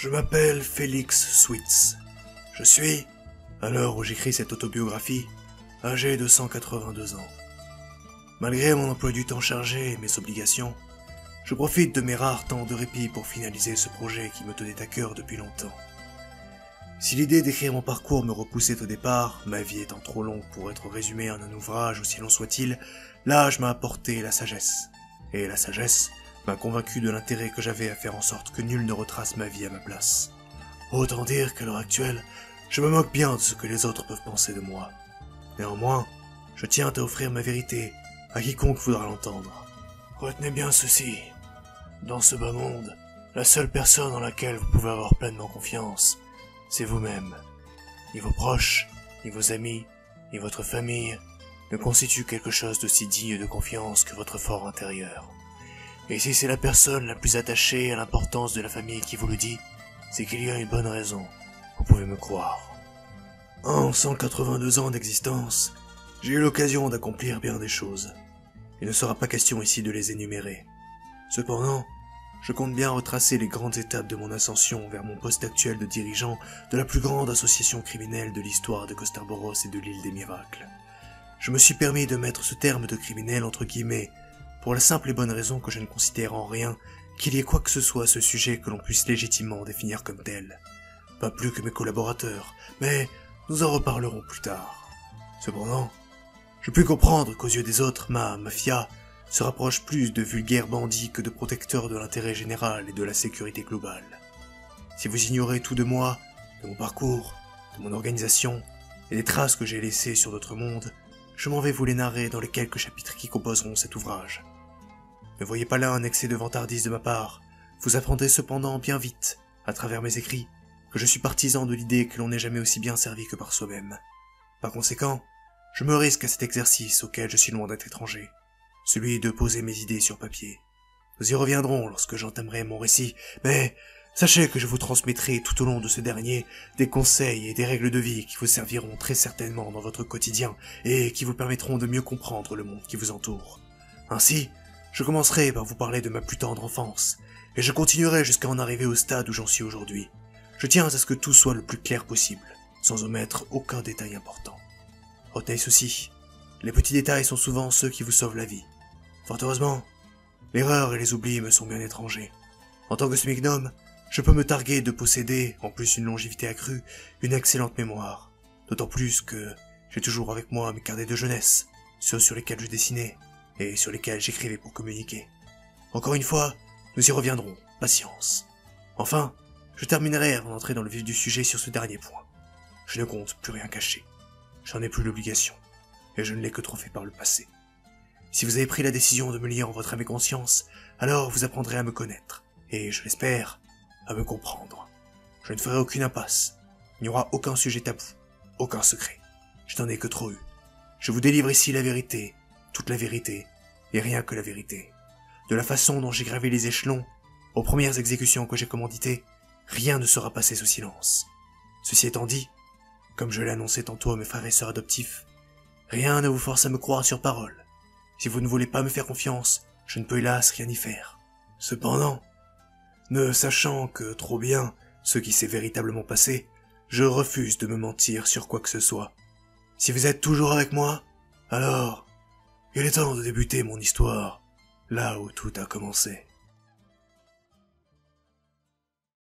Je m'appelle Félix Switz. Je suis, à l'heure où j'écris cette autobiographie, âgé de 182 ans. Malgré mon emploi du temps chargé et mes obligations, je profite de mes rares temps de répit pour finaliser ce projet qui me tenait à cœur depuis longtemps. Si l'idée d'écrire mon parcours me repoussait au départ, ma vie étant trop longue pour être résumée en un ouvrage aussi long soit-il, l'âge m'a apporté la sagesse. Et la sagesse m'a convaincu de l'intérêt que j'avais à faire en sorte que nul ne retrace ma vie à ma place. Autant dire qu'à l'heure actuelle, je me moque bien de ce que les autres peuvent penser de moi. Néanmoins, je tiens à offrir ma vérité à quiconque voudra l'entendre. Retenez bien ceci. Dans ce bas monde, la seule personne en laquelle vous pouvez avoir pleinement confiance, c'est vous-même. Ni vos proches, ni vos amis, ni votre famille ne constituent quelque chose d'aussi digne de confiance que votre fort intérieur. Et si c'est la personne la plus attachée à l'importance de la famille qui vous le dit, c'est qu'il y a une bonne raison, vous pouvez me croire. En 182 ans d'existence, j'ai eu l'occasion d'accomplir bien des choses. Il ne sera pas question ici de les énumérer. Cependant, je compte bien retracer les grandes étapes de mon ascension vers mon poste actuel de dirigeant de la plus grande association criminelle de l'histoire de Costerboros et de l'île des Miracles. Je me suis permis de mettre ce terme de criminel entre guillemets, pour la simple et bonne raison que je ne considère en rien qu'il y ait quoi que ce soit à ce sujet que l'on puisse légitimement définir comme tel. Pas plus que mes collaborateurs, mais nous en reparlerons plus tard. Cependant, je puis comprendre qu'aux yeux des autres, ma mafia se rapproche plus de vulgaires bandits que de protecteurs de l'intérêt général et de la sécurité globale. Si vous ignorez tout de moi, de mon parcours, de mon organisation et des traces que j'ai laissées sur notre monde, je m'en vais vous les narrer dans les quelques chapitres qui composeront cet ouvrage. Ne voyez pas là un excès de vantardise de ma part, vous apprendrez cependant bien vite, à travers mes écrits, que je suis partisan de l'idée que l'on n'est jamais aussi bien servi que par soi-même. Par conséquent, je me risque à cet exercice auquel je suis loin d'être étranger, celui de poser mes idées sur papier. Nous y reviendrons lorsque j'entamerai mon récit, mais sachez que je vous transmettrai tout au long de ce dernier des conseils et des règles de vie qui vous serviront très certainement dans votre quotidien et qui vous permettront de mieux comprendre le monde qui vous entoure. Ainsi, je commencerai par vous parler de ma plus tendre enfance, et je continuerai jusqu'à en arriver au stade où j'en suis aujourd'hui. Je tiens à ce que tout soit le plus clair possible, sans omettre aucun détail important. Retenez ceci, les petits détails sont souvent ceux qui vous sauvent la vie. Fort heureusement, l'erreur et les oublis me sont bien étrangers. En tant que smignum, je peux me targuer de posséder, en plus d'une longévité accrue, une excellente mémoire. D'autant plus que j'ai toujours avec moi mes carnets de jeunesse, ceux sur lesquels je dessinais, et sur lesquels j'écrivais pour communiquer. Encore une fois, nous y reviendrons, patience. Enfin, je terminerai avant d'entrer dans le vif du sujet sur ce dernier point. Je ne compte plus rien cacher. J'en ai plus l'obligation, et je ne l'ai que trop fait par le passé. Si vous avez pris la décision de me lier en votre âme et conscience, alors vous apprendrez à me connaître, et, je l'espère, à me comprendre. Je ne ferai aucune impasse, il n'y aura aucun sujet tabou, aucun secret. Je n'en ai que trop eu. Je vous délivre ici la vérité, toute la vérité, et rien que la vérité. De la façon dont j'ai gravé les échelons, aux premières exécutions que j'ai commanditées, rien ne sera passé sous silence. Ceci étant dit, comme je l'ai annoncé tantôt à mes frères et sœurs adoptifs, rien ne vous force à me croire sur parole. Si vous ne voulez pas me faire confiance, je ne peux hélas rien y faire. Cependant, ne sachant que trop bien ce qui s'est véritablement passé, je refuse de me mentir sur quoi que ce soit. Si vous êtes toujours avec moi, alors il est temps de débuter mon histoire, là où tout a commencé.